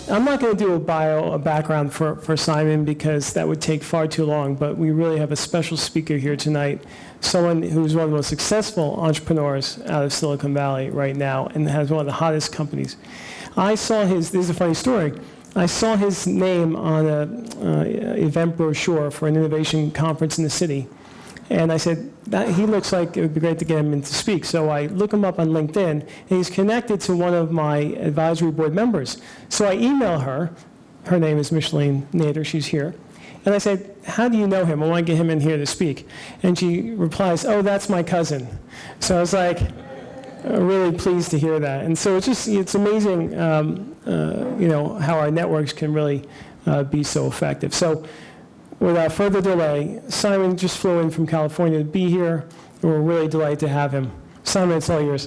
I'm not going to do a background for Simon because that would take far too long, but we really have a special speaker here tonight, someone who's one of the most successful entrepreneurs out of Silicon Valley right now and has one of the hottest companies. I saw this is a funny story, I saw his name on an event brochure for an innovation conference in the city. And I said, he looks like it would be great to get him in to speak. So I look him up on LinkedIn, and he's connected to one of my advisory board members. So I email her. Her name is Micheline Nader. She's here. And I said, how do you know him? I want to get him in here to speak. And she replies, oh, that's my cousin. So I was like, really pleased to hear that. And so it's amazing, how our networks can really be so effective. So without further delay, Simon just flew in from California to be here, and we're really delighted to have him. Simon, it's all yours.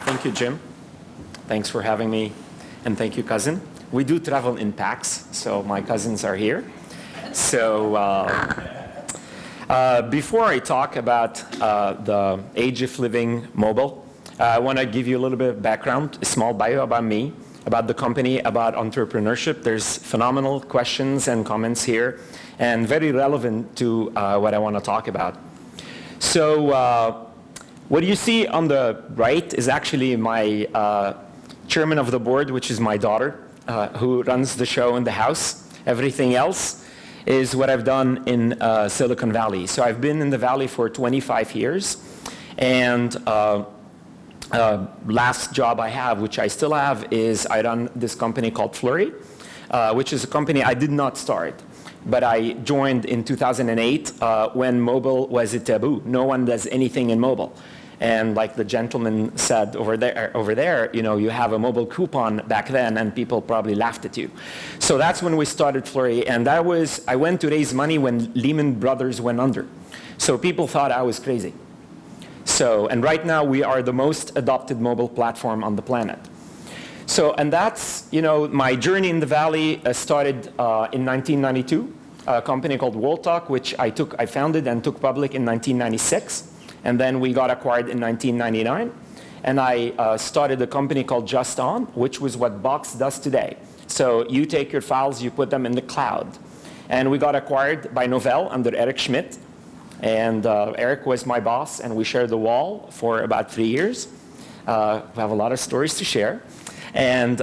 Thank you, Jim. Thanks for having me, and thank you, cousin. We do travel in packs, so my cousins are here. So before I talk about the age of living mobile, I want to give you a little bit of background, a small bio about me, about the company, about entrepreneurship. There's phenomenal questions and comments here, and very relevant to what I want to talk about. So what you see on the right is actually my chairman of the board, which is my daughter, who runs the show in the house. Everything else is what I've done in Silicon Valley. So I've been in the Valley for 25 years, and last job I have, which I still have, is I run this company called Flurry, which is a company I did not start, but I joined in 2008 when mobile was a taboo. No one does anything in mobile. And like the gentleman said over there, you have a mobile coupon back then, and people probably laughed at you. So that's when we started Flurry, and I went to raise money when Lehman Brothers went under. So people thought I was crazy. So, and right now we are the most adopted mobile platform on the planet. So, and that's, my journey in the Valley started in 1992, a company called Worldtalk, which I founded and took public in 1996. And then we got acquired in 1999. And I started a company called JustOn, which was what Box does today. So you take your files, you put them in the cloud. And we got acquired by Novell under Eric Schmidt. And Eric was my boss, and we shared the wall for about 3 years. We have a lot of stories to share. And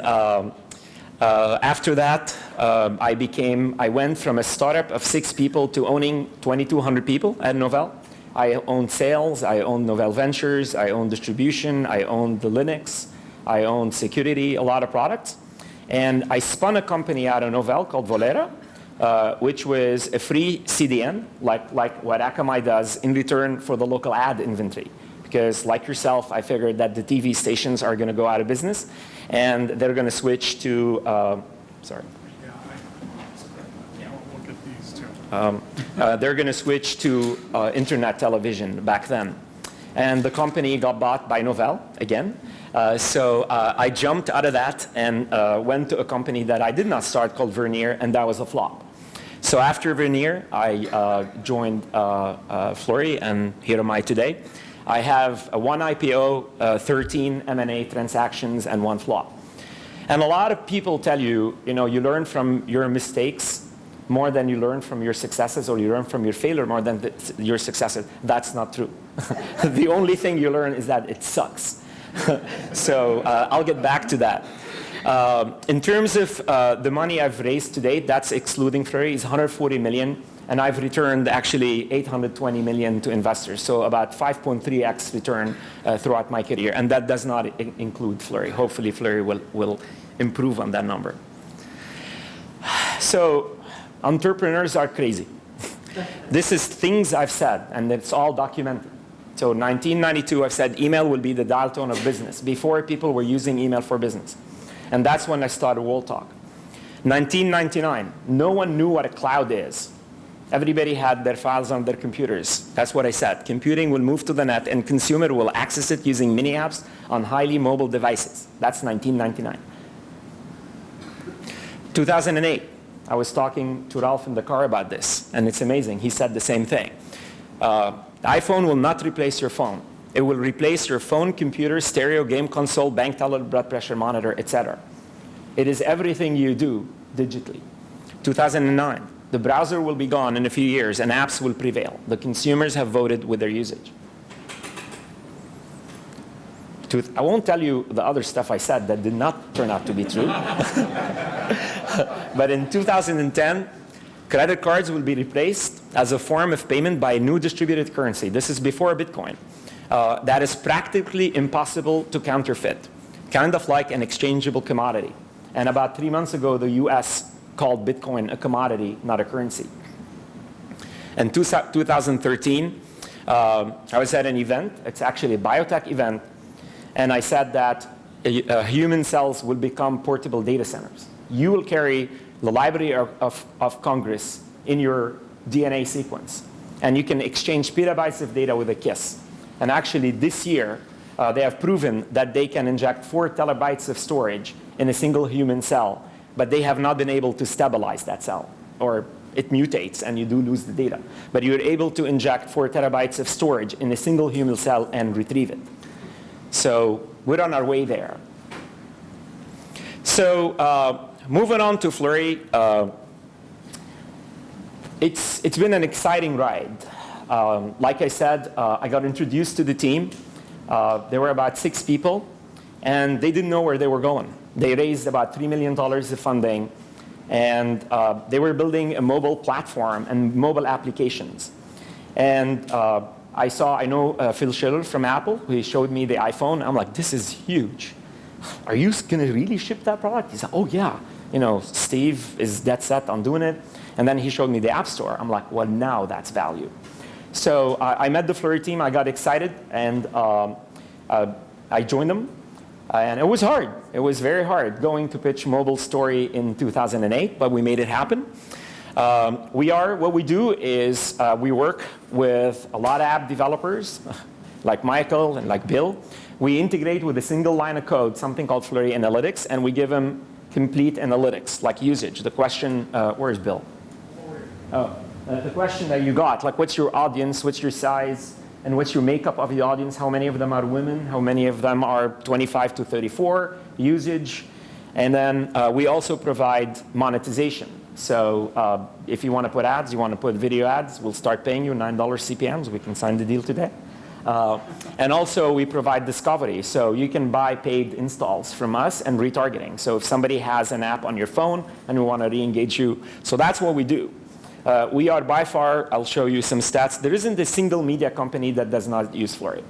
after that, I went from a startup of 6 people to owning 2,200 people at Novell. I owned sales, I owned Novell Ventures, I owned distribution, I owned the Linux, I owned security, a lot of products. And I spun a company out of Novell called Volera, which was a free CDN, like what Akamai does in return for the local ad inventory. Because like yourself, I figured that the TV stations are going to go out of business, and they're going to switch to, sorry. They're going to switch to internet television back then. And the company got bought by Novell again. So I jumped out of that and went to a company that I did not start called Vernier, and that was a flop. So after Vernier, I joined Flurry, and here am I today. I have 1 IPO, 13 M&A transactions, and 1 flop. And a lot of people tell you, you learn from your mistakes more than you learn from your successes, or you learn from your failure more than your successes. That's not true. The only thing you learn is that it sucks. So I'll get back to that. In terms of the money I've raised to date, that's excluding Flurry, is 140 million, and I've returned actually 820 million to investors, so about 5.3x return throughout my career, and that does not include Flurry. Hopefully Flurry will improve on that number. So entrepreneurs are crazy. This is things I've said, and it's all documented. So 1992, I've said email will be the dial tone of business, before people were using email for business. And that's when I started Worldtalk. 1999, no one knew what a cloud is. Everybody had their files on their computers. That's what I said. Computing will move to the net, and consumer will access it using mini apps on highly mobile devices. That's 1999. 2008, I was talking to Ralph in the car about this, and it's amazing. He said the same thing. iPhone will not replace your phone. It will replace your phone, computer, stereo, game console, bank teller, blood pressure monitor, etc. It is everything you do digitally. 2009, the browser will be gone in a few years and apps will prevail. The consumers have voted with their usage. I won't tell you the other stuff I said that did not turn out to be true. But in 2010, credit cards will be replaced as a form of payment by a new distributed currency. This is before Bitcoin. That is practically impossible to counterfeit, kind of like an exchangeable commodity. And about 3 months ago, the US called Bitcoin a commodity, not a currency. In 2013, I was at an event. It's actually a biotech event. And I said that human cells will become portable data centers. You will carry the Library of Congress in your DNA sequence. And you can exchange petabytes of data with a kiss. And actually, this year, they have proven that they can inject 4 terabytes of storage in a single human cell. But they have not been able to stabilize that cell. Or it mutates, and you do lose the data. But you're able to inject 4 terabytes of storage in a single human cell and retrieve it. So we're on our way there. So moving on to Flurry, it's been an exciting ride. Like I said, I got introduced to the team. There were about 6 people, and they didn't know where they were going. They raised about $3 million of funding, and they were building a mobile platform and mobile applications. And I know Phil Schiller from Apple. He showed me the iPhone. I'm like, this is huge. Are you going to really ship that product? He said, oh, yeah. You know, Steve is dead set on doing it. And then he showed me the App Store. I'm like, well, now that's value. So I met the Flurry team. I got excited, and I joined them. And it was hard. It was very hard going to pitch Mobile Story in 2008, but we made it happen. What we do is we work with a lot of app developers, like Michael and like Bill. We integrate with a single line of code, something called Flurry Analytics, and we give them complete analytics, like usage. The question, where's Bill? The question that you got, like what's your audience, what's your size, and what's your makeup of the audience, how many of them are women, how many of them are 25 to 34, usage. And then we also provide monetization. So if you want to put ads, you want to put video ads, we'll start paying you $9 CPMs. We can sign the deal today. And also we provide discovery. So you can buy paid installs from us and retargeting. So if somebody has an app on your phone and we want to re-engage you. So that's what we do. We are by far, I'll show you some stats. There isn't a single media company that does not use Flurry.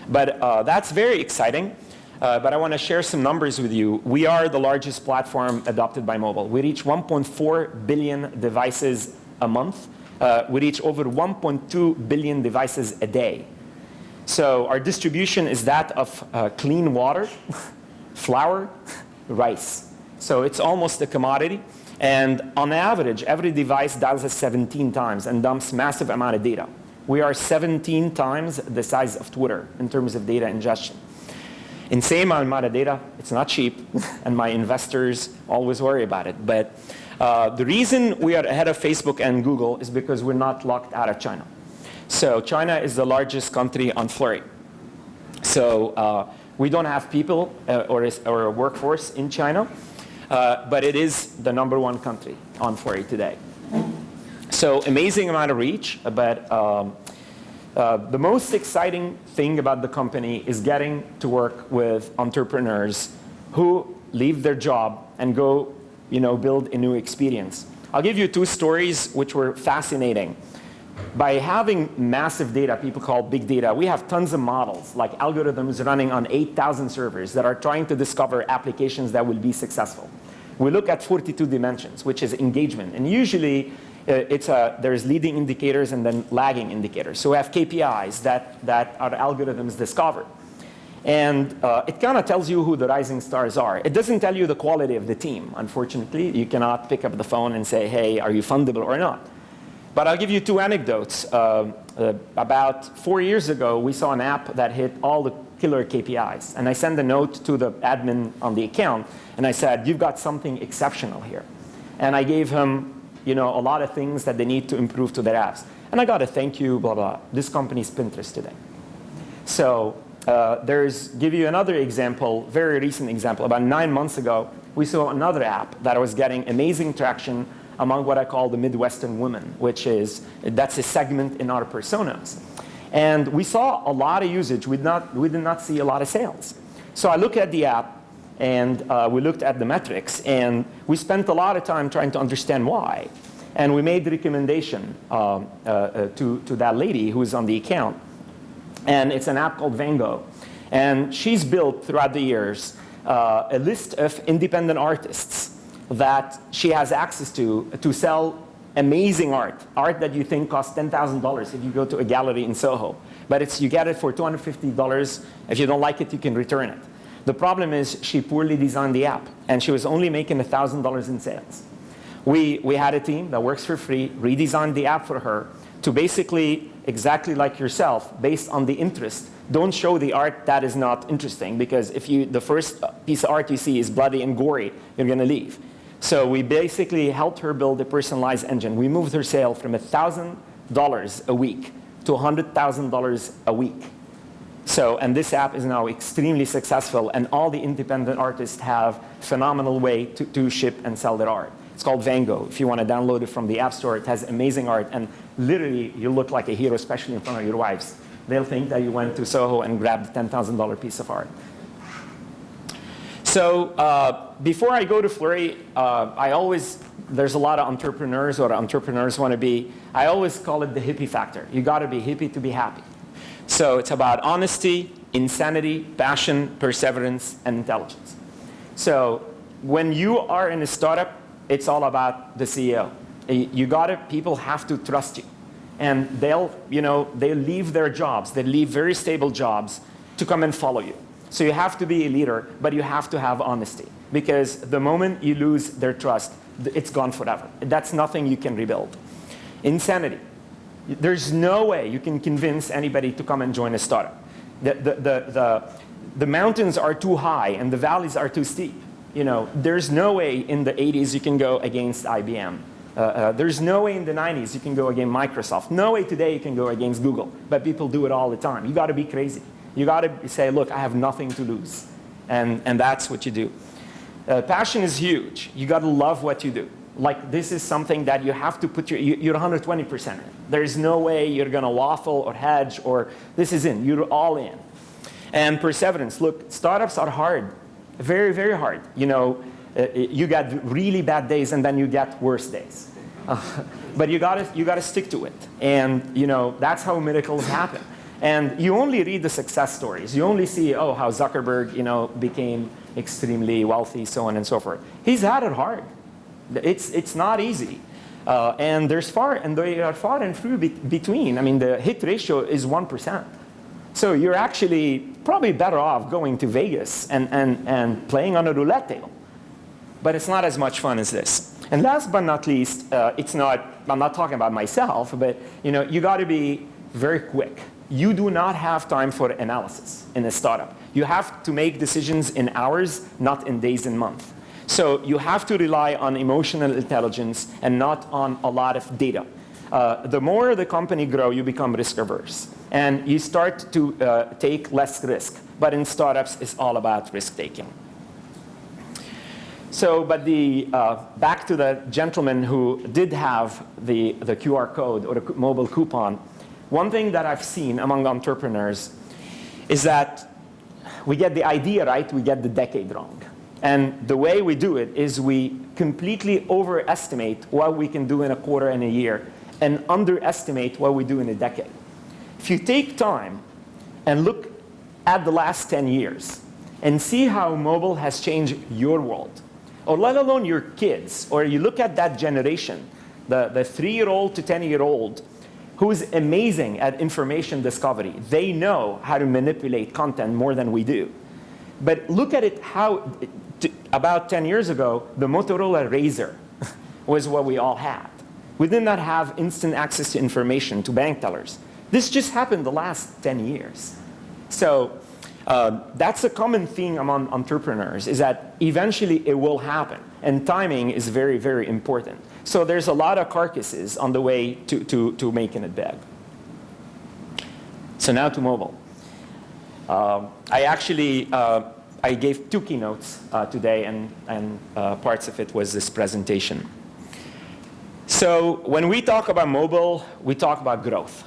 But that's very exciting. But I want to share some numbers with you. We are the largest platform adopted by mobile. We reach 1.4 billion devices a month. We reach over 1.2 billion devices a day. So our distribution is that of clean water, flour, rice. So it's almost a commodity. And on average, every device dials us 17 times and dumps massive amount of data. We are 17 times the size of Twitter in terms of data ingestion. Insane amount of data. It's not cheap, and my investors always worry about it. But the reason we are ahead of Facebook and Google is because we're not locked out of China. So China is the largest country on Flurry. So we don't have people or a workforce in China, but it is the #1 country on Flurry today. So amazing amount of reach, but the most exciting thing about the company is getting to work with entrepreneurs who leave their job and go, build a new experience. I'll give you 2 stories which were fascinating. By having massive data, people call big data, we have tons of models, like algorithms running on 8,000 servers that are trying to discover applications that will be successful. We look at 42 dimensions, which is engagement. And usually, there's leading indicators and then lagging indicators. So we have KPIs that our algorithms discover. And it kind of tells you who the rising stars are. It doesn't tell you the quality of the team, unfortunately. You cannot pick up the phone and say, hey, are you fundable or not? But I'll give you 2 anecdotes. About 4 years ago, we saw an app that hit all the killer KPIs. And I sent a note to the admin on the account, and I said, you've got something exceptional here. And I gave him a lot of things that they need to improve to their apps. And I got a thank you, blah, blah. This company is Pinterest today. So give you another example, very recent example. About 9 months ago, we saw another app that was getting amazing traction among what I call the Midwestern women, that's a segment in our personas. And we saw a lot of usage. We did not see a lot of sales. So I looked at the app, and we looked at the metrics, and we spent a lot of time trying to understand why. And we made the recommendation to that lady who's on the account. And it's an app called Vango. And she's built throughout the years a list of independent artists that she has access to sell amazing art that you think costs $10,000 if you go to a gallery in Soho. But you get it for $250. If you don't like it, you can return it. The problem is she poorly designed the app, and she was only making $1,000 in sales. We had a team that works for free, redesigned the app for her to basically, exactly like yourself, based on the interest, don't show the art that is not interesting, because if the first piece of art you see is bloody and gory, you're going to leave. So we basically helped her build a personalized engine. We moved her sale from $1,000 a week to $100,000 a week. And this app is now extremely successful, and all the independent artists have a phenomenal way to ship and sell their art. It's called Vango. If you want to download it from the App Store, it has amazing art, and literally you look like a hero, especially in front of your wives. They'll think that you went to Soho and grabbed a $10,000 piece of art. So before I go to Flurry, there's a lot of entrepreneurs, or entrepreneurs want to be, I always call it the hippie factor. You got to be hippie to be happy. So it's about honesty, insanity, passion, perseverance, and intelligence. So when you are in a startup, it's all about the CEO. People have to trust you. And they'll leave their jobs, they leave very stable jobs to come and follow you. So you have to be a leader, but you have to have honesty. Because the moment you lose their trust, it's gone forever. That's nothing you can rebuild. Insanity. There's no way you can convince anybody to come and join a startup. The mountains are too high and the valleys are too steep. There's no way in the 80s you can go against IBM. There's no way in the 90s you can go against Microsoft. No way today you can go against Google. But people do it all the time. You got to be crazy. You got to say, look, I have nothing to lose. And that's what you do. Passion is huge. You got to love what you do. Like, this is something that you have to put you're 120% in. There's no way you're going to waffle or hedge, or this is in. You're all in. And perseverance. Look, startups are hard. Very, very hard. You get really bad days, and then you get worse days. But you gotta stick to it. And that's how miracles happen. And you only read the success stories. You only see, how Zuckerberg, became extremely wealthy, so on and so forth. He's had it hard. It's not easy. And they are far and few between. I mean, the hit ratio is 1%. So you're actually probably better off going to Vegas and playing on a roulette table. But it's not as much fun as this. And last but not least, I'm not talking about myself, but you got to be very quick. You do not have time for analysis in a startup. You have to make decisions in hours, not in days and months. So you have to rely on emotional intelligence and not on a lot of data. The more the company grows, you become risk averse. And you start to take less risk. But in startups, it's all about risk taking. So, but back to the gentleman who did have the QR code or the mobile coupon, one thing that I've seen among entrepreneurs is that we get the idea right, we get the decade wrong. And the way we do it is we completely overestimate what we can do in a quarter and a year and underestimate what we do in a decade. If you take time and look at the last 10 years and see how mobile has changed your world, or let alone your kids, or you look at that generation, the 3-year-old to 10-year-old, who's amazing at information discovery. They know how to manipulate content more than we do. But look at it about 10 years ago, the Motorola Razr was what we all had. We did not have instant access to information, to bank tellers. This just happened the last 10 years. So that's a common theme among entrepreneurs, is that eventually it will happen. And timing is very, very important. So there's a lot of carcasses on the way to making it big. So now to mobile. I actually I gave 2 keynotes today, and parts of it was this presentation. So when we talk about mobile, we talk about growth.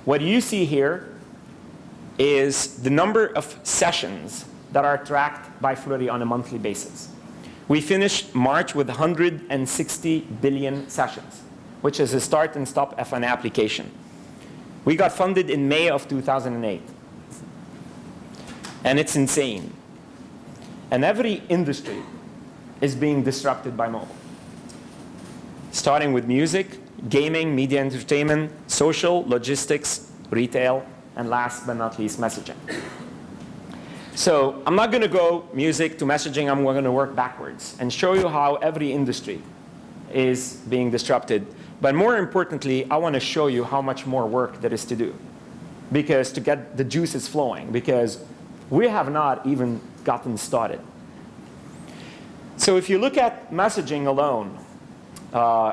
What you see here is the number of sessions that are tracked by Flurry on a monthly basis. We finished March with 160 billion sessions, which is a start and stop of an application. We got funded in May of 2008. And it's insane. And every industry is being disrupted by mobile. Starting with music, gaming, media entertainment, social, logistics, retail, and last but not least, messaging. So I'm not going to go music to messaging. I'm going to work backwards and show you how every industry is being disrupted. But more importantly, I want to show you how much more work there is to do, because to get the juices flowing, because we have not even gotten started. So if you look at messaging alone,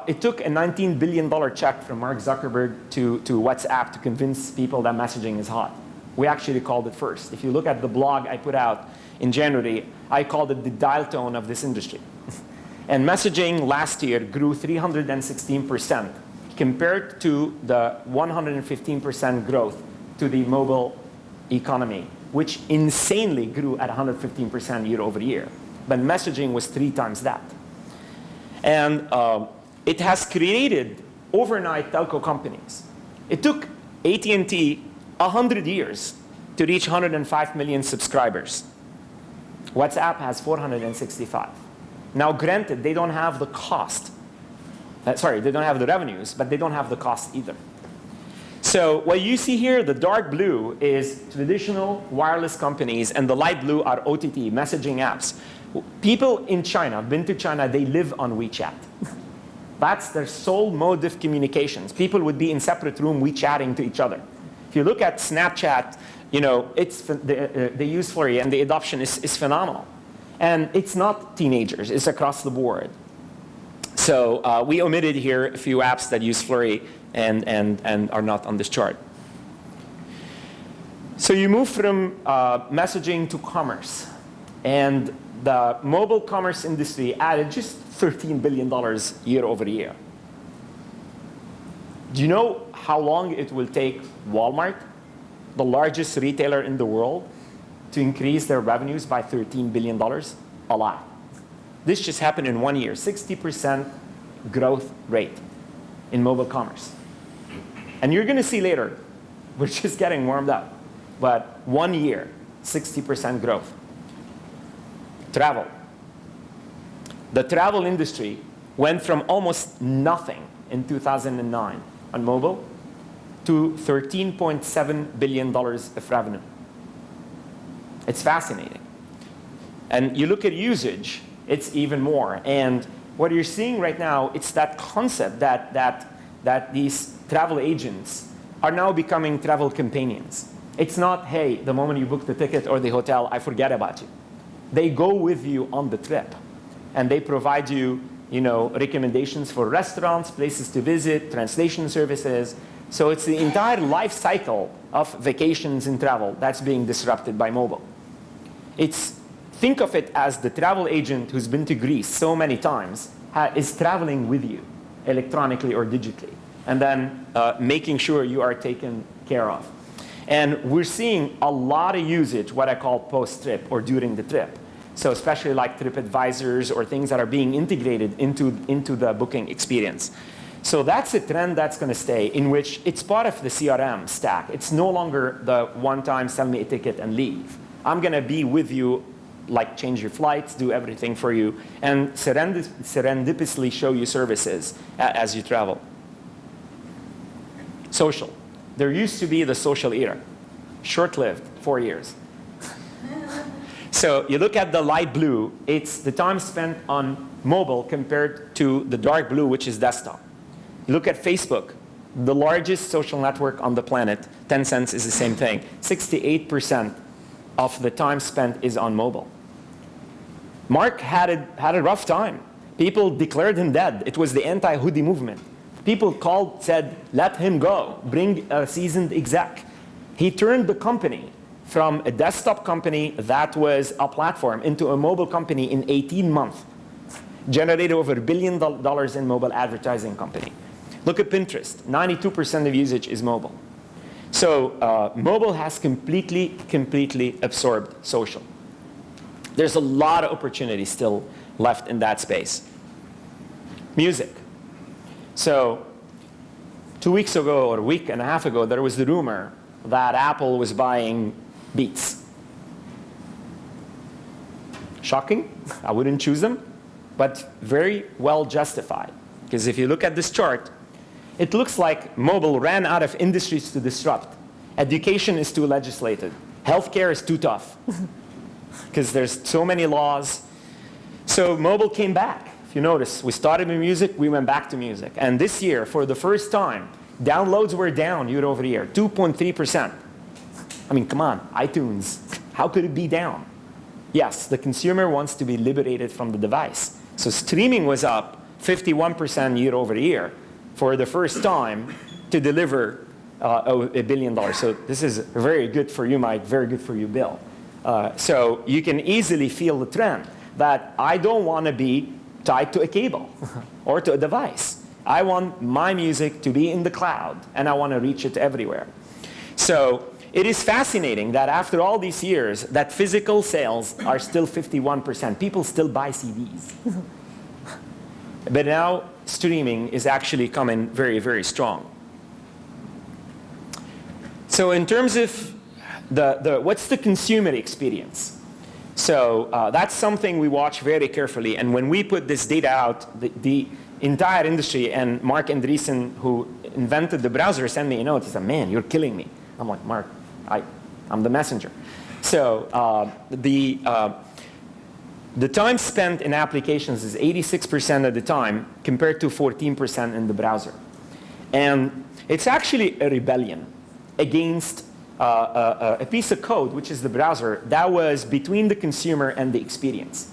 it took a $19 billion check from Mark Zuckerberg to WhatsApp to convince people that messaging is hot. We actually called it first. If you look at the blog I put out in January, I called it the dial tone of this industry. And messaging last year grew 316% compared to the 115% growth to the mobile economy, which insanely grew at 115% year over year. But messaging was 3 times that. And it has created overnight telco companies. It took AT&T 100 years to reach 105 million subscribers. WhatsApp has 465. Now, granted, they don't have the cost. Sorry, they don't have the revenues, but they don't have the cost either. So what you see here, the dark blue is traditional wireless companies, and the light blue are OTT, messaging apps. People in China, I've been to China, they live on WeChat. That's their sole mode of communications. People would be in separate rooms WeChatting to each other. If you look at Snapchat, you know, they use Flurry, and the adoption is phenomenal. And it's not teenagers, it's across the board. So we omitted here a few apps that use Flurry and are not on this chart. So you move from messaging to commerce. And the mobile commerce industry added just $13 billion year over year. Do you know how long it will take Walmart, the largest retailer in the world, to increase their revenues by $13 billion? A lot. This just happened in 1 year, 60% growth rate in mobile commerce. And you're going to see later, we're just getting warmed up, but 1 year, 60% growth. Travel. The travel industry went from almost nothing in 2009 on mobile to $13.7 billion of revenue. It's fascinating. And you look at usage, it's even more. And what you're seeing right now, it's that concept that these travel agents are now becoming travel companions. It's not, hey, the moment you book the ticket or the hotel, I forget about you. They go with you on the trip. And they provide you, recommendations for restaurants, places to visit, translation services. So it's the entire life cycle of vacations and travel that's being disrupted by mobile. Think of it as the travel agent who's been to Greece so many times is traveling with you electronically or digitally, and then making sure you are taken care of. And we're seeing a lot of usage, what I call post-trip or during the trip. So especially like TripAdvisors or things that are being integrated into the booking experience. So that's a trend that's going to stay, in which it's part of the CRM stack. It's no longer the one-time sell me a ticket and leave. I'm going to be with you, like change your flights, do everything for you, and serendipitously show you services as you travel. Social. There used to be the social era. Short-lived, 4 years. So you look at the light blue, it's the time spent on mobile compared to the dark blue, which is desktop. You look at Facebook, the largest social network on the planet, Tencent is the same thing. 68% of the time spent is on mobile. Mark had a rough time. People declared him dead. It was the anti-hoodie movement. People called, said, let him go, bring a seasoned exec. He turned the company from a desktop company that was a platform into a mobile company in 18 months. Generated over $1 billion in mobile advertising company. Look at Pinterest. 92% of usage is mobile. So mobile has completely absorbed social. There's a lot of opportunity still left in that space. Music. So 2 weeks ago or a week and a half ago, there was the rumor that Apple was buying Beats. Shocking. I wouldn't choose them, but very well justified. Because if you look at this chart, it looks like mobile ran out of industries to disrupt. Education is too legislated. Healthcare is too tough. Because there's so many laws. So mobile came back. If you notice, we started with music, we went back to music. And this year, for the first time, downloads were down year over year, 2.3%. I mean, come on, iTunes, how could it be down? Yes, the consumer wants to be liberated from the device. So streaming was up 51% year over year for the first time to deliver $1 billion. So this is very good for you, Mike, very good for you, Bill. So you can easily feel the trend that I don't want to be tied to a cable or to a device. I want my music to be in the cloud, and I want to reach it everywhere. So it is fascinating that after all these years, that physical sales are still 51%. People still buy CDs. But now streaming is actually coming very, very strong. So in terms of what's the consumer experience? So that's something we watch very carefully. And when we put this data out, the entire industry, and Mark Andreessen, who invented the browser, sent me a note. He said, man, you're killing me. I'm like, Mark, I'm the messenger. So the time spent in applications is 86% of the time compared to 14% in the browser. And it's actually a rebellion against a piece of code, which is the browser, that was between the consumer and the experience.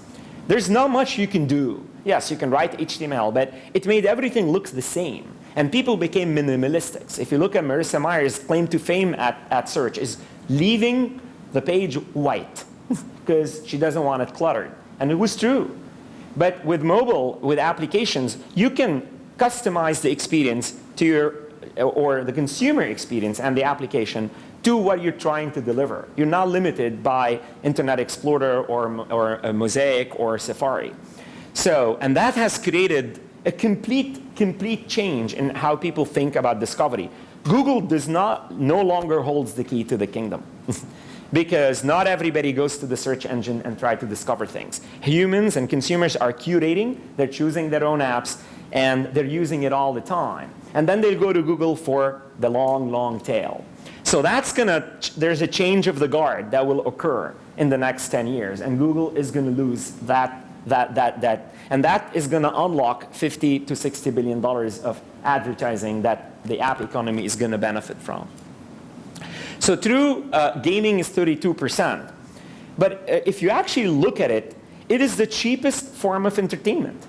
There's not much you can do. Yes, you can write HTML, but it made everything look the same. And people became minimalistic. If you look at Marissa Meyer's claim to fame at search is leaving the page white because she doesn't want it cluttered. And it was true. But with mobile, with applications, you can customize the experience to your, or the consumer experience and the application to what you're trying to deliver. You're not limited by Internet Explorer or a Mosaic or Safari. So, and that has created a complete change in how people think about discovery. Google no longer holds the key to the kingdom. Because not everybody goes to the search engine and try to discover things. Humans and consumers are curating, they're choosing their own apps, and they're using it all the time. And then they go to Google for the long tail. So there's a change of the guard that will occur in the next 10 years, and Google is going to lose that, and that is going to unlock $50 to $60 billion of advertising that the app economy is going to benefit from. So true, gaming is 32%. But if you actually look at it, it is the cheapest form of entertainment.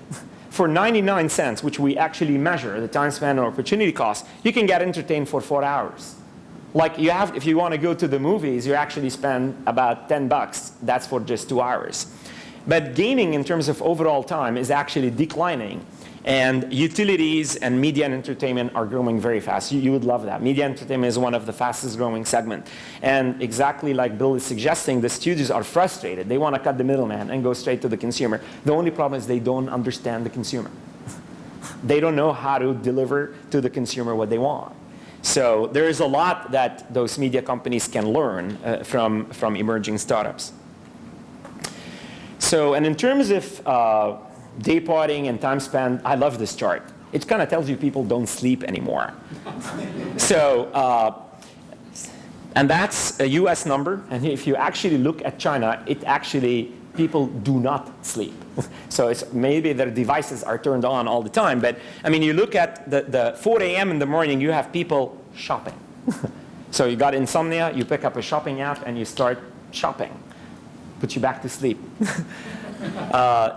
For 99 cents, which we actually measure, the time span or opportunity cost, you can get entertained for 4 hours. Like if you want to go to the movies, you actually spend about $10. That's for just 2 hours. But gaming in terms of overall time is actually declining. And utilities and media and entertainment are growing very fast. You would love that. Media and entertainment is one of the fastest growing segments. And exactly like Bill is suggesting, the studios are frustrated. They want to cut the middleman and go straight to the consumer. The only problem is they don't understand the consumer. They don't know how to deliver to the consumer what they want. So there is a lot that those media companies can learn from emerging startups. So, and in terms of day parting and time spent, I love this chart. It kind of tells you people don't sleep anymore. So, and that's a US number. And if you actually look at China, people do not sleep. So it's maybe their devices are turned on all the time. But I mean, you look at the 4 a.m. in the morning, you have people shopping. So you got insomnia, you pick up a shopping app and you start shopping. Put you back to sleep.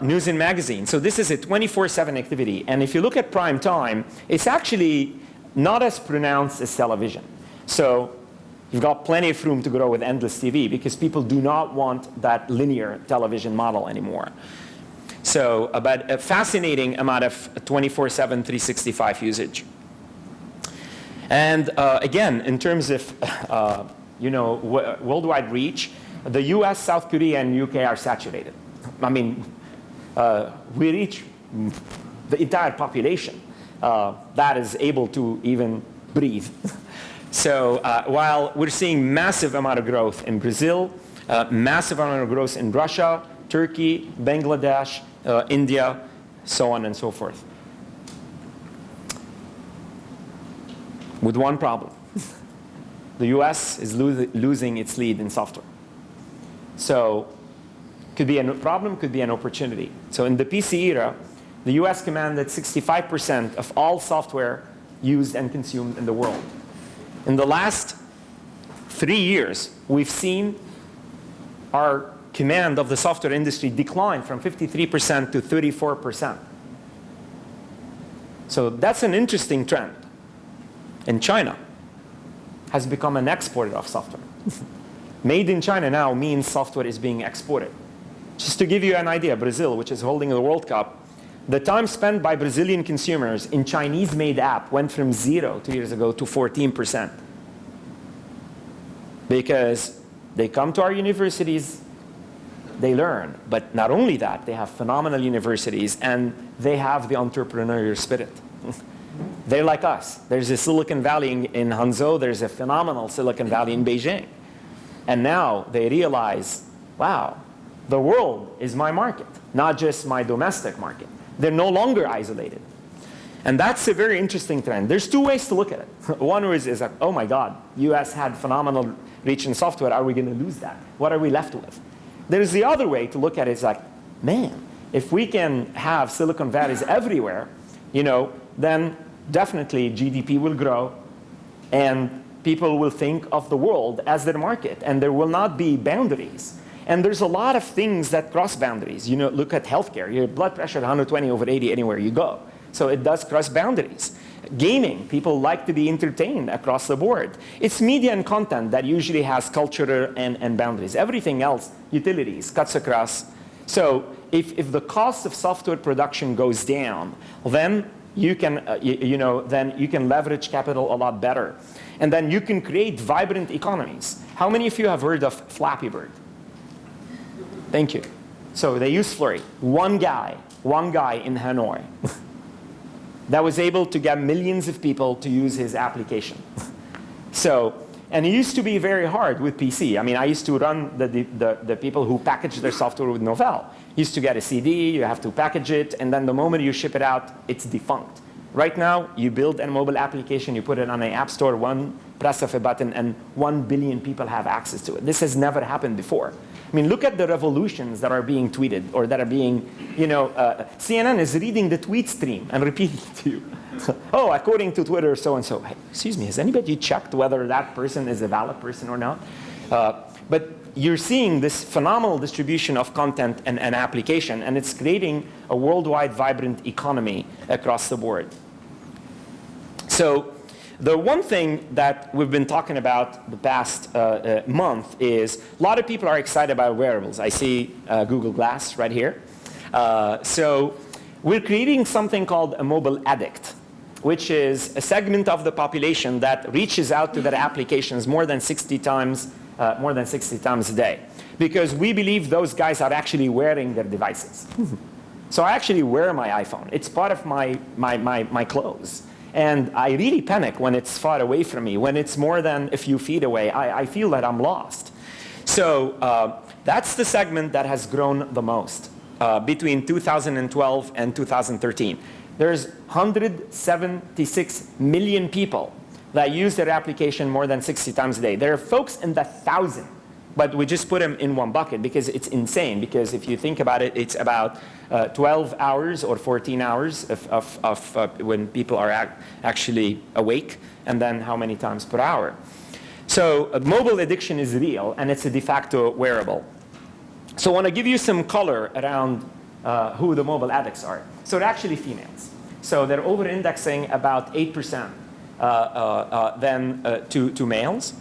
News and magazine. So this is a 24/7 activity. And if you look at prime time, it's actually not as pronounced as television. So You've got plenty of room to grow with endless TV because people do not want that linear television model anymore. So about a fascinating amount of 24/7, 365 usage. And again, in terms of worldwide reach, the US, South Korea, and UK are saturated. I mean, we reach the entire population that is able to even breathe. So while we're seeing massive amount of growth in Brazil, massive amount of growth in Russia, Turkey, Bangladesh, India, so on and so forth. With one problem. The US is losing its lead in software. So could be a problem, could be an opportunity. So in the PC era, the US commanded 65% of all software used and consumed in the world. In the last 3 years, we've seen our command of the software industry decline from 53% to 34%. So that's an interesting trend. And China has become an exporter of software. Made in China now means software is being exported. Just to give you an idea, Brazil, which is holding the World Cup, the time spent by Brazilian consumers in Chinese-made app went from 0 2 years ago to 14%. Because they come to our universities, they learn. But not only that, they have phenomenal universities and they have the entrepreneurial spirit. They're like us. There's a Silicon Valley in Hangzhou. There's a phenomenal Silicon Valley in Beijing. And now they realize, wow, the world is my market, not just my domestic market. They're no longer isolated. And that's a very interesting trend. There's two ways to look at it. One is like, oh my God, US had phenomenal reach in software. Are we going to lose that? What are we left with? There's the other way to look at it. It's like, man, if we can have Silicon Valleys everywhere, then definitely GDP will grow and people will think of the world as their market and there will not be boundaries. And there's a lot of things that cross boundaries. Look at healthcare. Your blood pressure 120/80 anywhere you go. So it does cross boundaries. Gaming, people like to be entertained across the board. It's media and content that usually has culture and boundaries. Everything else, utilities, cuts across. So if the cost of software production goes down, then you can, then you can leverage capital a lot better. And then you can create vibrant economies. How many of you have heard of Flappy Bird? Thank you. So they use Flurry. One guy in Hanoi that was able to get millions of people to use his application. So, and it used to be very hard with PC. I mean, I used to run the people who package their software with Novell. You used to get a CD, you have to package it, and then the moment you ship it out, it's defunct. Right now, you build a mobile application, you put it on an app store, one press of a button, and 1 billion people have access to it. This has never happened before. I mean, look at the revolutions that are being tweeted or that are being, CNN is reading the tweet stream and repeating it to you. Oh, according to Twitter, so-and-so. Hey, excuse me, has anybody checked whether that person is a valid person or not? But you're seeing this phenomenal distribution of content and application, and it's creating a worldwide vibrant economy across the board. So the one thing that we've been talking about the past month is a lot of people are excited about wearables. I see Google Glass right here. So we're creating something called a mobile addict, which is a segment of the population that reaches out to their applications more than 60 times a day. Because we believe those guys are actually wearing their devices. So I actually wear my iPhone. It's part of my clothes. And I really panic when it's far away from me. When it's more than a few feet away, I feel that I'm lost. So that's the segment that has grown the most between 2012 and 2013. There's 176 million people that use their application more than 60 times a day. There are folks in the 1,000, but we just put them in one bucket because it's insane. Because if you think about it, it's about 12 hours or 14 hours of when people are actually awake, and then how many times per hour. So mobile addiction is real, and it's a de facto wearable. So I want to give you some color around who the mobile addicts are. So they're actually females. So they're over-indexing about 8% to males.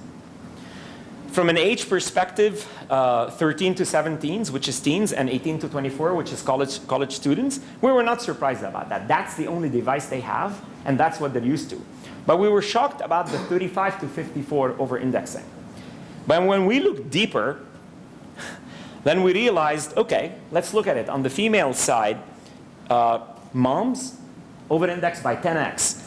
From an age perspective, 13 to 17s, which is teens, and 18 to 24, which is college students, we were not surprised about that. That's the only device they have, and that's what they're used to. But we were shocked about the 35 to 54 over-indexing. But when we looked deeper, then we realized, okay, let's look at it. On the female side, moms over-indexed by 10x,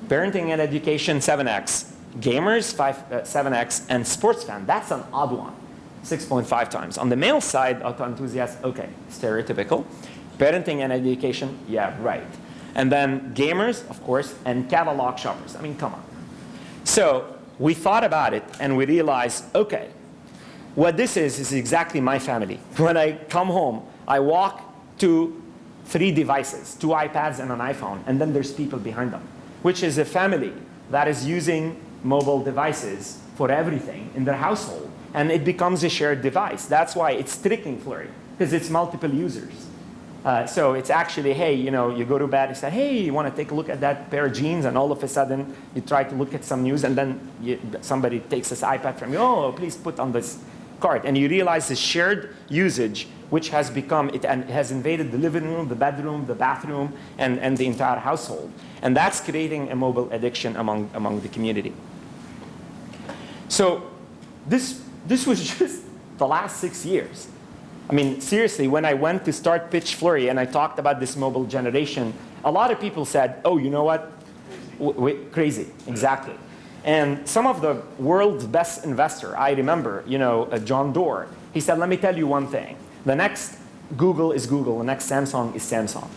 parenting and education 7x, gamers 7x, and sports fan, that's an odd one, 6.5 times. On the male side, auto enthusiasts, okay, stereotypical. Parenting and education, yeah, right. And then gamers, of course, and catalog shoppers. I mean, come on. So we thought about it, and we realized, okay, what this is exactly my family. When I come home, I walk to 3 devices, 2 iPads and an iPhone, and then there's people behind them, which is a family that is using mobile devices for everything in their household, and it becomes a shared device. That's why it's tricking Flurry, because it's multiple users. So it's actually, hey, you know, you go to bed and say, hey, you want to take a look at that pair of jeans, and all of a sudden you try to look at some news, and then somebody takes this iPad from you, oh, please put on this cart, and you realize the shared usage, which has become, it has invaded the living room, the bedroom, the bathroom, and the entire household. And that's creating a mobile addiction among the community. So this was just the last 6 years. I mean, seriously, when I went to start pitch Flurry and I talked about this mobile generation, a lot of people said, oh, you know what? Crazy, exactly. And some of the world's best investor, I remember, you know, John Doerr, he said, let me tell you one thing. The next Google is Google, the next Samsung is Samsung.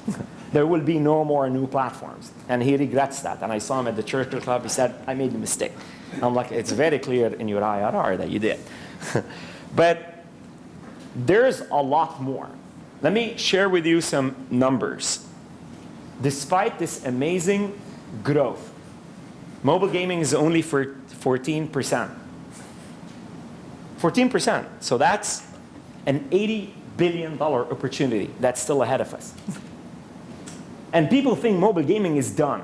There will be no more new platforms. And he regrets that. And I saw him at the Churchill Club. He said, I made a mistake. And I'm like, it's very clear in your IRR that you did. But there's a lot more. Let me share with you some numbers. Despite this amazing growth, mobile gaming is only for 14%. 14%. So that's an $80 billion opportunity that's still ahead of us. And people think mobile gaming is done.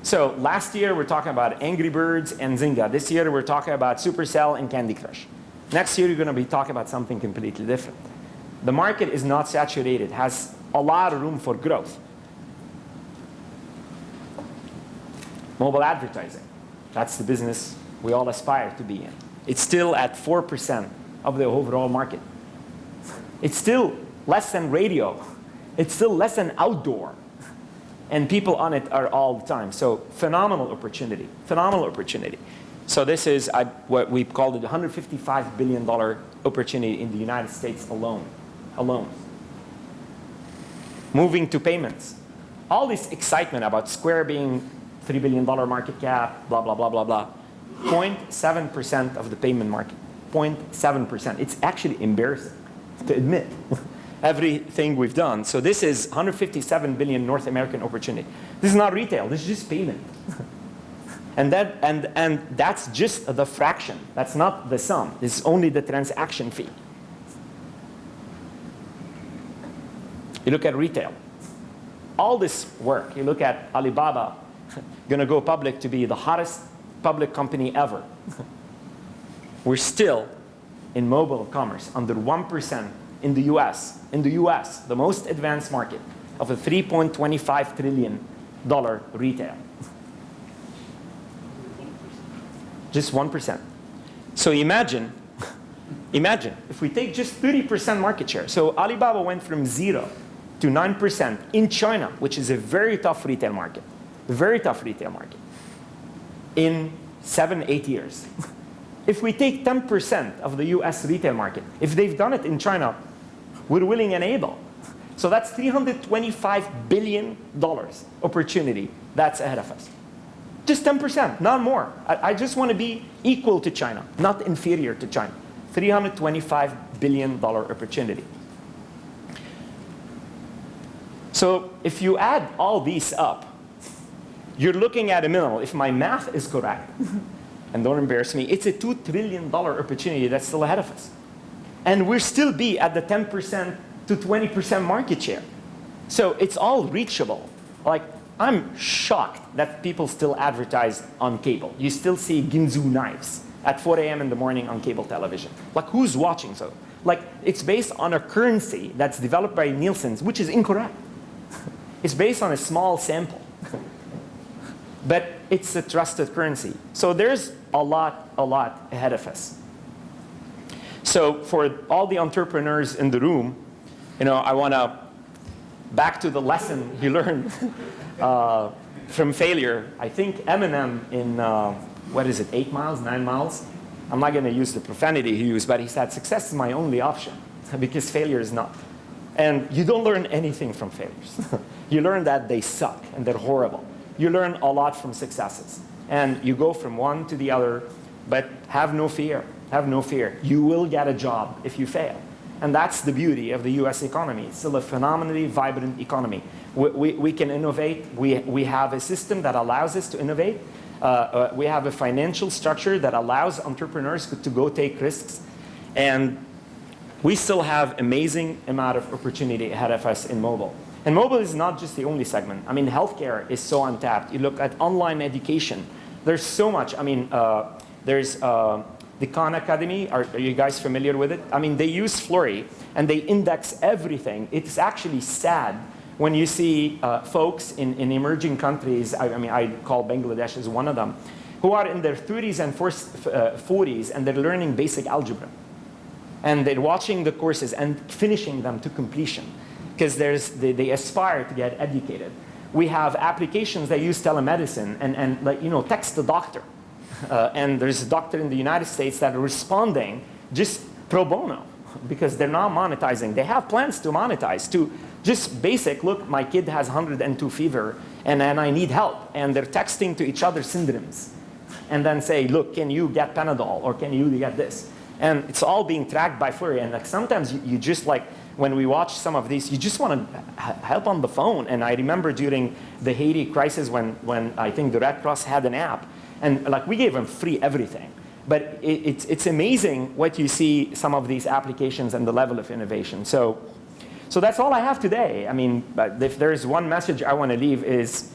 So last year, we're talking about Angry Birds and Zynga. This year, we're talking about Supercell and Candy Crush. Next year, you're going to be talking about something completely different. The market is not saturated, has a lot of room for growth. Mobile advertising, that's the business we all aspire to be in. It's still at 4% of the overall market. It's still less than radio. It's still less than outdoor. And people on it are all the time. So phenomenal opportunity, phenomenal opportunity. So this is what we called it a $155 billion opportunity in the United States alone. Moving to payments. All this excitement about Square being $3 billion market cap, blah, blah, blah, blah, blah. 0.7% of the payment market. 0.7%. It's actually embarrassing to admit everything we've done. So this is 157 billion North American opportunity. This is not retail. This is just payment. and that's just the fraction. That's not the sum. This is only the transaction fee. You look at retail. All this work. You look at Alibaba, going to go public to be the hottest public company ever. We're still in mobile commerce under 1% in the US. In the US, the most advanced market of a $3.25 trillion retail. Just 1%. So imagine if we take just 30% market share. So Alibaba went from 0 to 9% in China, which is a very tough retail market. Very tough retail market. In 7-8 years. If we take 10% of the US retail market, if they've done it in China, we're willing and able. So that's $325 billion opportunity that's ahead of us. Just 10%, not more. I just want to be equal to China, not inferior to China. $325 billion opportunity. So if you add all these up, you're looking at a minimal, if my math is correct, and don't embarrass me, it's a $2 trillion opportunity that's still ahead of us. And we'll still be at the 10% to 20% market share. So it's all reachable. Like, I'm shocked that people still advertise on cable. You still see Ginzu knives at 4 a.m. in the morning on cable television. Like, who's watching? So, like, it's based on a currency that's developed by Nielsen's, which is incorrect. It's based on a small sample. But it's a trusted currency. So there's a lot ahead of us. So for all the entrepreneurs in the room, I want to back to the lesson you learned from failure. I think Eminem in, 8 miles, 9 miles? I'm not going to use the profanity he used, but he said, success is my only option, because failure is not. And you don't learn anything from failures. You learn that they suck and they're horrible. You learn a lot from successes. And you go from one to the other, but have no fear. Have no fear. You will get a job if you fail. And that's the beauty of the US economy. It's still a phenomenally vibrant economy. We can innovate. We have a system that allows us to innovate. We have a financial structure that allows entrepreneurs to go take risks. And we still have amazing amount of opportunity ahead of us in mobile. And mobile is not just the only segment. I mean, healthcare is so untapped. You look at online education. There's so much. I mean, there's the Khan Academy. Are you guys familiar with it? I mean, they use Flurry, and they index everything. It's actually sad when you see folks in emerging countries, I call Bangladesh as one of them, who are in their 30s and 40s, and they're learning basic algebra. And they're watching the courses and finishing them to completion, because they aspire to get educated. We have applications that use telemedicine and text the doctor. And there's a doctor in the United States that are responding just pro bono, because they're not monetizing. They have plans to monetize, to just basic, look, my kid has 102 fever, and I need help. And they're texting to each other syndromes. And then say, look, can you get Panadol, or can you get this? And it's all being tracked by Flurry. And like sometimes you just like, when we watch some of these, you just want to help on the phone. And I remember during the Haiti crisis when I think the Red Cross had an app, and like we gave them free everything. But it's amazing what you see some of these applications and the level of innovation. So that's all I have today. I mean, if there's one message I want to leave is,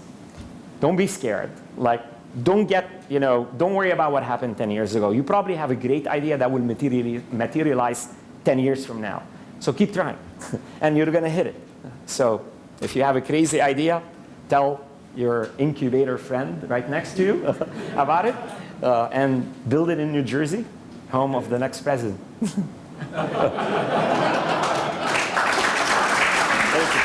don't be scared. Like, don't worry about what happened 10 years ago. You probably have a great idea that will materialize 10 years from now. So keep trying, and you're going to hit it. So if you have a crazy idea, tell your incubator friend right next to you about it, and build it in New Jersey, home of the next president. Thank you.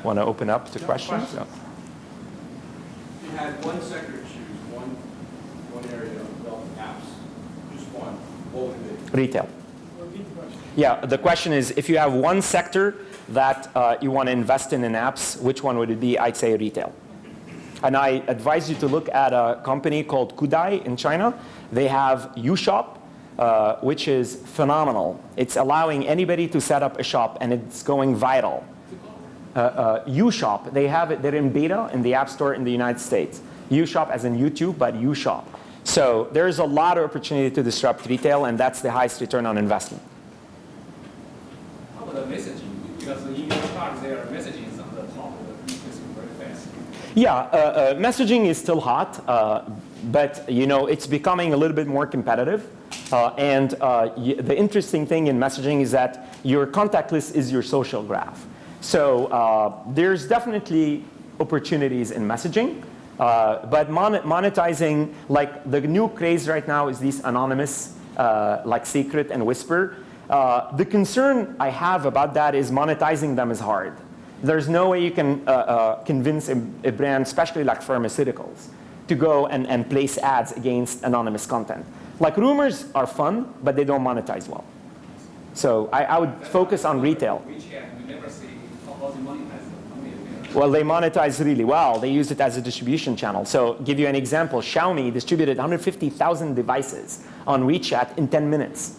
Want to open up to questions? If you had one sector to choose, one area to develop apps, just one, what would it be? Retail. Yeah, the question is, if you have one sector that you want to invest in apps, which one would it be? I'd say retail. And I advise you to look at a company called Kudai in China. They have UShop, which is phenomenal. It's allowing anybody to set up a shop, and it's going viral. UShop, they have it, they're in beta in the App Store in the United States. UShop as in YouTube, but UShop. So there's a lot of opportunity to disrupt retail, and that's the highest return on investment. How about the messaging? Because in your talk, there are messages on the top of the increasing very fast. Yeah, messaging is still hot, but it's becoming a little bit more competitive. And the interesting thing in messaging is that your contact list is your social graph. So there's definitely opportunities in messaging, but monetizing, like the new craze right now is these anonymous, like Secret and Whisper. The concern I have about that is monetizing them is hard. There's no way you can convince a brand, especially like pharmaceuticals, to go and place ads against anonymous content. Like rumors are fun, but they don't monetize well. So I would focus on retail. Well, they monetize really well. They use it as a distribution channel. So give you an example. Xiaomi distributed 150,000 devices on WeChat in 10 minutes.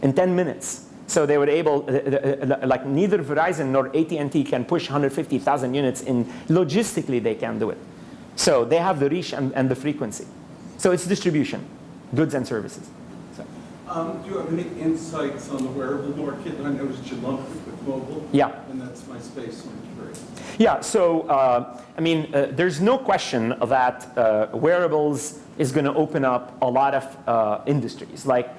In 10 minutes. So they were able, like neither Verizon nor AT&T can push 150,000 units in. Logistically, they can do it. So they have the reach and the frequency. So it's distribution, goods and services. So. Do you have any insights on the wearable market? I noticed you lumped it with mobile. Yeah. And that's my space, so I'm curious. Yeah, so I mean, there's no question that wearables is going to open up a lot of industries. Like,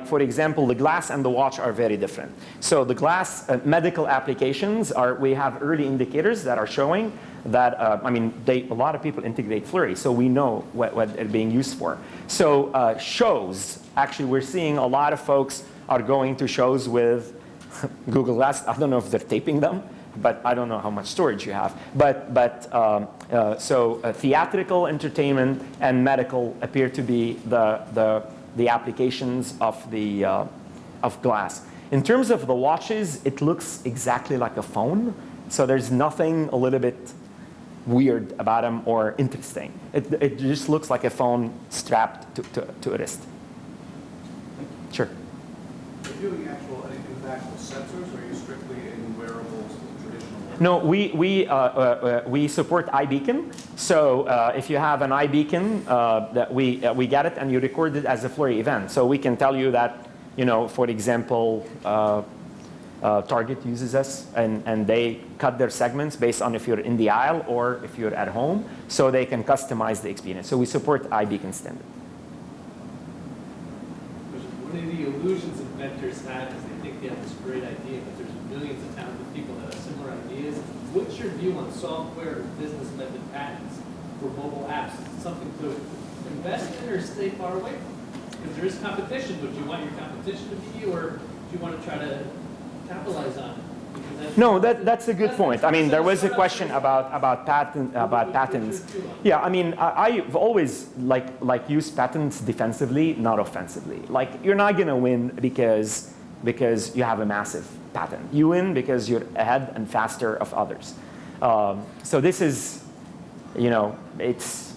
for example, the glass and the watch are very different. So the glass medical applications we have early indicators that are showing that, I mean, a lot of people integrate Flurry, so we know what they're being used for. So shows, actually, we're seeing a lot of folks are going to shows with Google Glass. I don't know if they're taping them, but I don't know how much storage you have. So theatrical, entertainment, and medical appear to be the applications of glass. In terms of the watches, it looks exactly like a phone. So there's nothing a little bit weird about them or interesting. It just looks like a phone strapped to a wrist. Sure. Are you doing anything with actual sensors, or are you strictly in wearables, traditional wearables? No, we support iBeacon. So if you have an iBeacon, that we get it and you record it as a Flurry event. So we can tell you that, you know, for example, Target uses us, and they cut their segments based on if you're in the aisle or if you're at home, so they can customize the experience. So we support iBeacon standard. One of the illusions inventors have is they think they have this great idea, but there's millions of talented people that have similar ideas. What's your view on software or business method patents for mobile apps? Is it something to invest in or stay far away from? Because there is competition, but do you want your competition to be, or do you want to try to capitalize on it? No, that's a good point. I mean, there was a question about patents. Yeah, I mean, I've always used patents defensively, not offensively. Like, you're not going to win because you have a massive patent. You win because you're ahead and faster of others. So this is, you know, it's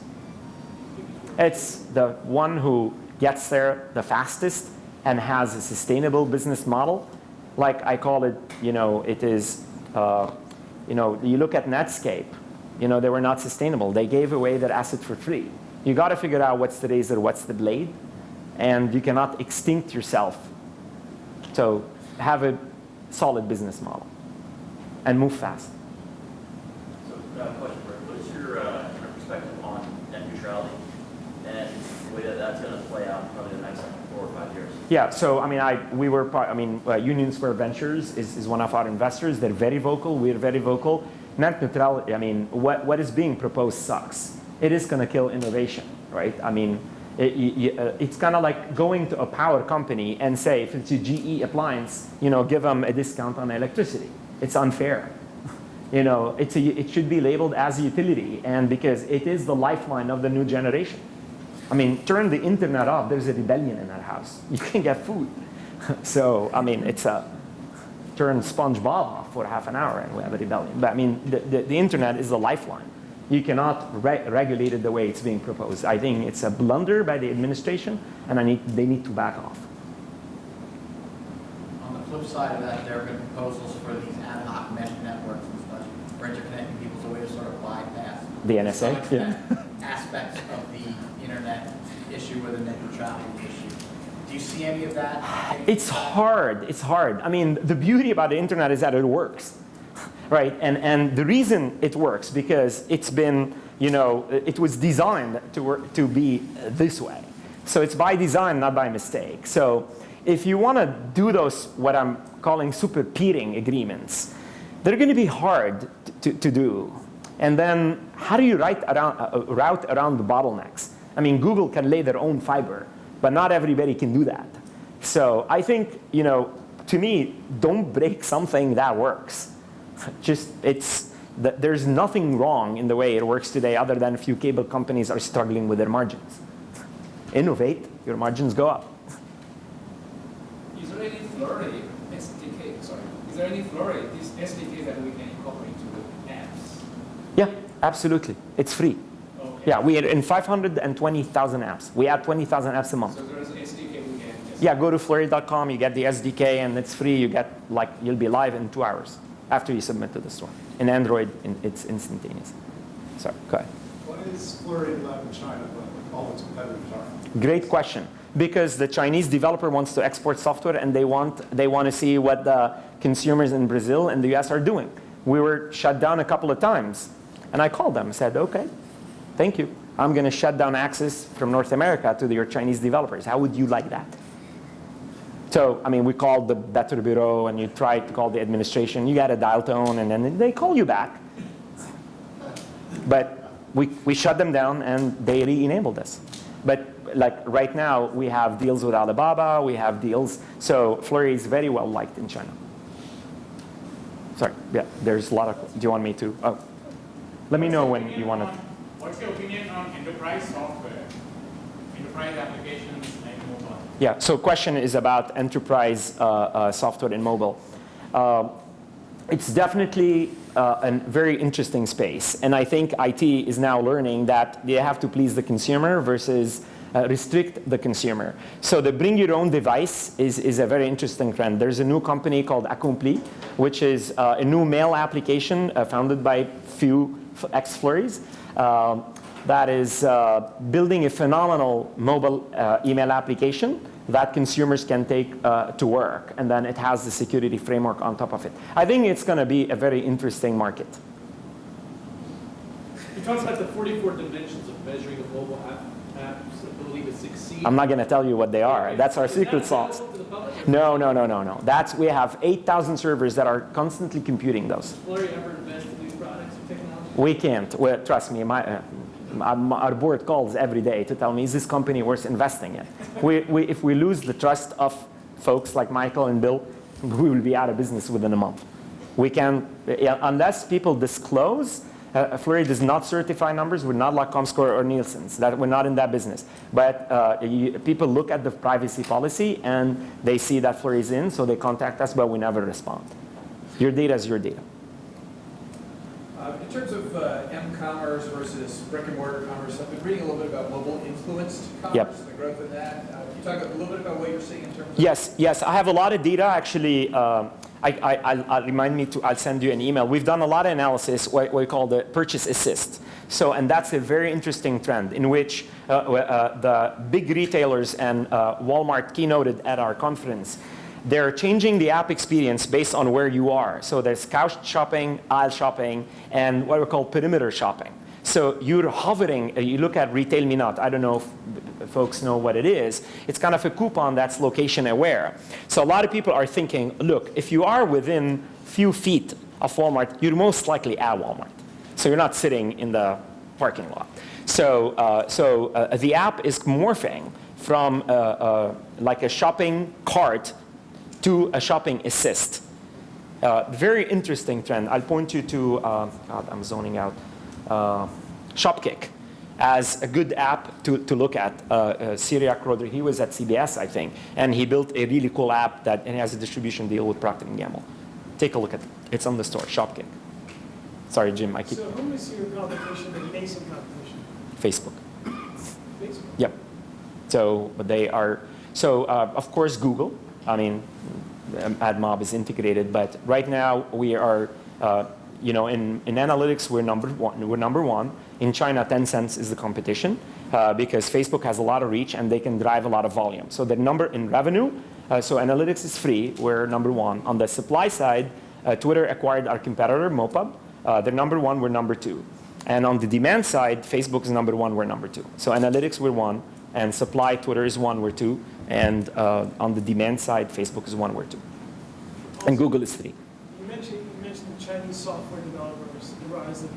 the one who gets there the fastest and has a sustainable business model. Like I call it, you know, it is, you know, you look at Netscape, you know, they were not sustainable. They gave away their asset for free. You got to figure out what's the razor, what's the blade, and you cannot extinct yourself. So have a solid business model and move fast. So, question for you. What is your perspective on net neutrality and the way that that's going to play out in probably the next 4 or 5 years? Yeah, so I mean, Union Square Ventures is one of our investors. They're very vocal. We're very vocal. Net neutrality, I mean, what is being proposed sucks. It is going to kill innovation, right? I mean, it's kind of like going to a power company and say, if it's a GE appliance, you know, give them a discount on electricity. It's unfair. You know, it should be labeled as a utility, and because it is the lifeline of the new generation. I mean, turn the internet off, there's a rebellion in that house. You can get food. So, I mean, it's turn SpongeBob off for half an hour and we have a rebellion. But I mean, the internet is the lifeline. You cannot regulate it the way it's being proposed. I think it's a blunder by the administration, and they need to back off. On the flip side of that, there have been proposals for these ad hoc mesh networks and stuff for interconnecting people as a way to sort of bypass The NSA? Yeah. aspects of the internet issue with the net neutrality issue. Do you see any of that? It's hard. It's hard. I mean, the beauty about the internet is that it works, right? And the reason it works because it's been, you know, it was designed to be this way. So it's by design, not by mistake. So if you want to do those, what I'm calling super peering agreements, they're going to be hard to do. And then how do you route around the bottlenecks? I mean, Google can lay their own fiber, but not everybody can do that. So I think, you know, to me, don't break something that works. There's nothing wrong in the way it works today other than a few cable companies are struggling with their margins. Innovate, your margins go up. Is there any Flurry SDK? Sorry, is there any Flurry this SDK that we can incorporate into apps? Yeah, absolutely. It's free. Okay. Yeah, we are in 520,000 apps. We add 20,000 apps a month. So there is an SDK we can. Yeah, go to flurry.com, you get the SDK, and it's free. You'll be live in 2 hours after you submit to the store. In Android, it's instantaneous. Sorry, go ahead. What is Flurry lab in China, but all its competitors are? Great question. because the Chinese developer wants to export software and they want to see what the consumers in Brazil and the US are doing. We were shut down a couple of times. And I called them and said, okay, thank you. I'm going to shut down access from North America to your Chinese developers. How would you like that? So, I mean, we called the Better Bureau and you try to call the administration. You got a dial tone and then they call you back. But we shut them down and they re-enabled us. But like right now, we have deals with Alibaba, we have deals. So Flurry is very well liked in China. Sorry, yeah, there's a lot of, do you want me to? Oh, let me know when you want to. What's your opinion on enterprise software, enterprise applications and mobile? Yeah, so question is about enterprise software in mobile. It's definitely a very interesting space. And I think IT is now learning that they have to please the consumer versus restrict the consumer. So the bring your own device is a very interesting trend. There's a new company called Accompli, which is a new mail application founded by few ex-Flurries. That is building a phenomenal mobile email application that consumers can take to work. And then it has the security framework on top of it. I think it's going to be a very interesting market. You talked about the 44 dimensions of measuring a mobile app's ability to succeed. I'm not going to tell you what they are. That's our secret sauce. No. We have 8,000 servers that are constantly computing those. Does Flurry ever invest in new products or technology? We can't. Well, trust me, our board calls every day to tell me, is this company worth investing in? If we lose the trust of folks like Michael and Bill, we will be out of business within a month. We can, unless people disclose, Flurry does not certify numbers. We're not like Comscore or Nielsen's. We're not in that business. But people look at the privacy policy and they see that Flurry is in, so they contact us, but we never respond. Your data is your data. In terms of m-commerce versus brick-and-mortar commerce, I've been reading a little bit about mobile-influenced commerce, Yep. and the growth of that. Can you talk a little bit about what you're seeing in terms of... Yes, I have a lot of data. Actually, I'll send you an email. We've done a lot of analysis, what we call the purchase assist. So, and that's a very interesting trend in which the big retailers and Walmart keynoted at our conference. They're changing the app experience based on where you are. So there's couch shopping, aisle shopping, and what we call perimeter shopping. So you're hovering, you look at Retail Me Not. I don't know if folks know what it is. It's kind of a coupon that's location aware. So a lot of people are thinking, look, if you are within few feet of Walmart, you're most likely at Walmart. So you're not sitting in the parking lot. So the app is morphing from like a shopping cart to a shopping assist. Very interesting trend. I'll point you to, God, I'm zoning out, Shopkick as a good app to look at. Syriac Rodri, he was at CBS, I think, and he built a really cool app that and has a distribution deal with Procter & Gamble. Take a look at it. It's on the store, Shopkick. Sorry, Jim, I keep... So who is your competition, the nascent competition? Facebook. Facebook? Yep. So they are, of course, Google. I mean, AdMob is integrated, but right now we are, in analytics we're number one. In China, Tencent is the competition because Facebook has a lot of reach and they can drive a lot of volume. So the number in revenue, so analytics is free. We're number one. On the supply side, Twitter acquired our competitor, Mopub. They're number one. We're number two. And on the demand side, Facebook is number one. We're number two. So analytics we're one, and supply Twitter is one. We're two. And on the demand side, Facebook is one, we're two. And Google is three. You mentioned Chinese software developers, the rise of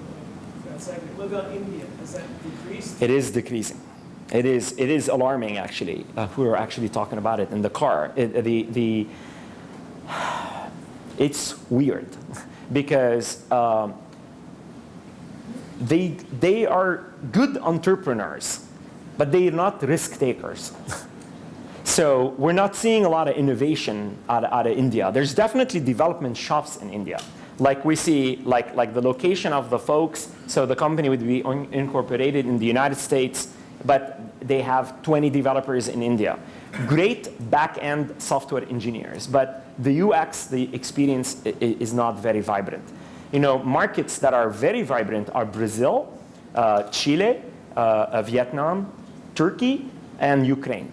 that segment. What about India? Has that decreased? It is decreasing. It is alarming, actually. We were actually talking about it in the car. It's weird because they are good entrepreneurs, but they are not risk takers. So we're not seeing a lot of innovation out of India. There's definitely development shops in India. Like we see, like the location of the folks, so the company would be incorporated in the United States, but they have 20 developers in India. Great back-end software engineers, but the UX, the experience is not very vibrant. Markets that are very vibrant are Brazil, Chile, Vietnam, Turkey, and Ukraine.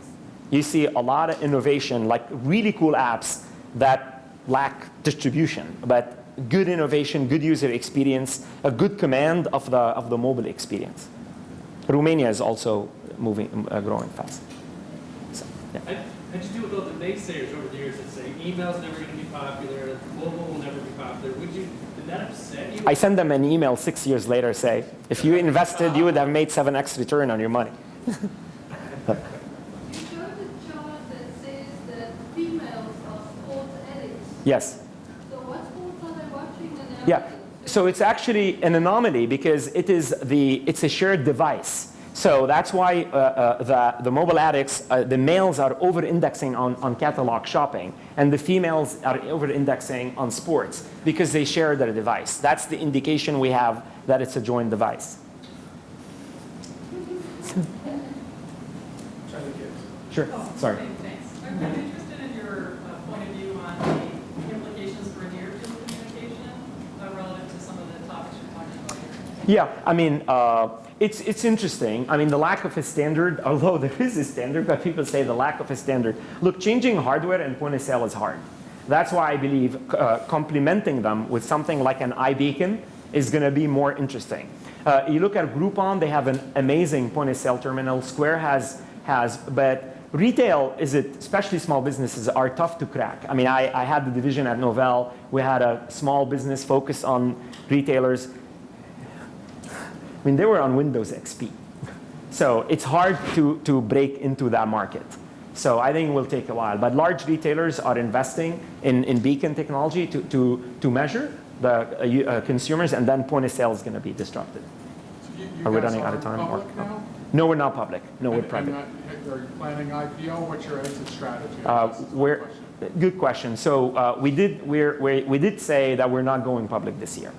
you see a lot of innovation, like really cool apps that lack distribution, but good innovation, good user experience, a good command of the mobile experience. Romania is also growing fast. So, yeah. How'd you do with all the naysayers over the years that say email's never going to be popular, mobile will never be popular? Did that upset you? I send them an email 6 years later, say, if you invested, you would have made 7x return on your money. You showed a chart that says that females are sports addicts. Yes. So what sports are they watching and how? Yeah. So it's actually an anomaly because it's a shared device. So that's why the mobile addicts, the males are over-indexing on catalog shopping, and the females are over-indexing on sports because they share their device. That's the indication we have that it's a joint device. Sure. Sorry. Thanks. I'm really interested in your point of view on the implications for near-field communication relative to some of the topics you're talking about here. Yeah, I mean, it's interesting. I mean, the lack of a standard, although there is a standard, but people say the lack of a standard. Look, changing hardware and point of sale is hard. That's why I believe complementing them with something like an iBeacon is going to be more interesting. You look at Groupon, they have an amazing point of sale terminal. Square has, but retail especially small businesses are tough to crack. I mean, I had the division at Novell. We had a small business focused on retailers. I mean, they were on Windows XP. So it's hard to break into that market. So I think it will take a while. But large retailers are investing in beacon technology to measure the consumers, and then point of sale is going to be disrupted. So are we running out of time? Public now? No, we're not public. No, we're private. Are you planning IPO? What's your exit strategy? Good question. So we did say that we're not going public this year.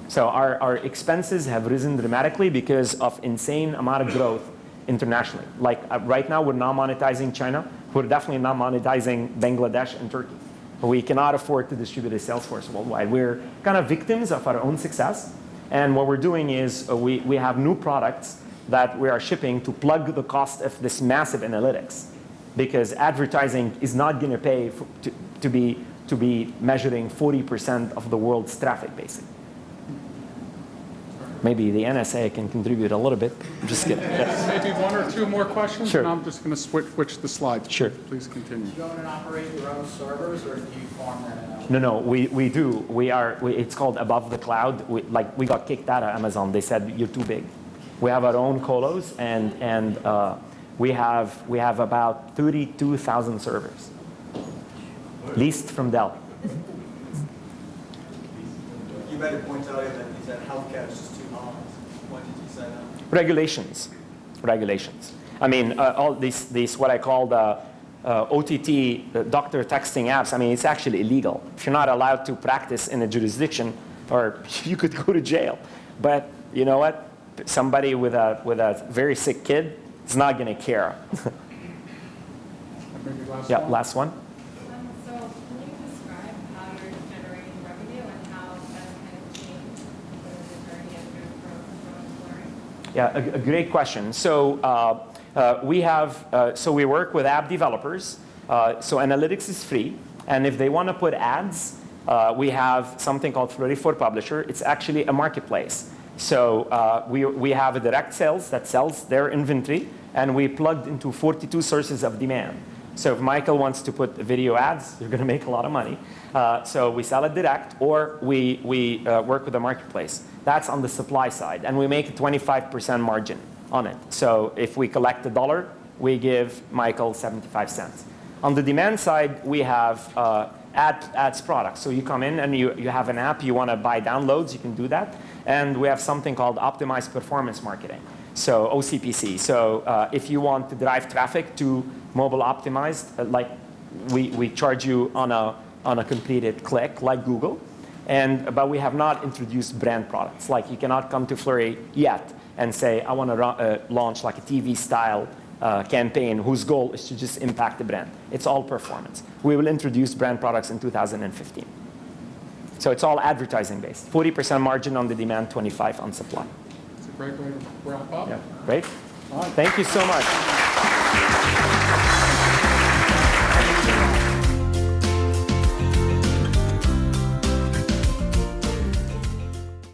So our expenses have risen dramatically because of insane amount of growth internationally. Like right now, we're not monetizing China. We're definitely not monetizing Bangladesh and Turkey. We cannot afford to distribute a sales force worldwide. We're kind of victims of our own success. And what we're doing is we have new products that we are shipping to plug the cost of this massive analytics, because advertising is not going to pay to be measuring 40% of the world's traffic, basically. Maybe the NSA can contribute a little bit. I'm just kidding. Maybe one or two more questions, Sure. and I'm just going to switch the slides. Sure. Please continue. Do you own and operate your own servers, or do you farm them out? No, we do. It's called above the cloud. We got kicked out of Amazon. They said, you're too big. We have our own colos, and we have about 32,000 servers, leased from Dell. You made a point earlier that you said healthcare is just too hard. Why did you say that? Regulations. I mean, all these what I call the OTT, doctor texting apps. I mean, it's actually illegal. If you're not allowed to practice in a jurisdiction, or you could go to jail. But you know what? Somebody with a very sick kid is not going to care. Maybe Last one. So can you describe how you're generating revenue and how that's kind of changed the journey of your growth from Flurry? Yeah, a great question. So we work with app developers. So analytics is free, and if they want to put ads, we have something called Flurry for Publisher. It's actually a marketplace. So we have a direct sales that sells their inventory, and we plugged into 42 sources of demand. So if Michael wants to put video ads, you're going to make a lot of money. So we sell it direct, or we work with the marketplace. That's on the supply side, and we make a 25% margin on it. So if we collect $1, we give Michael 75 cents. On the demand side, we have ads products. So you come in and you have an app, you want to buy downloads, you can do that. And we have something called optimized performance marketing, so OCPC. So if you want to drive traffic to mobile optimized, like we charge you on a completed click, like Google. But we have not introduced brand products. Like you cannot come to Flurry yet and say, I want to launch like a TV style campaign whose goal is to just impact the brand. It's all performance. We will introduce brand products in 2015. So it's all advertising based. 40% margin on the demand, 25 on supply. It's a great way to wrap up. Yeah, great. Thank you so much.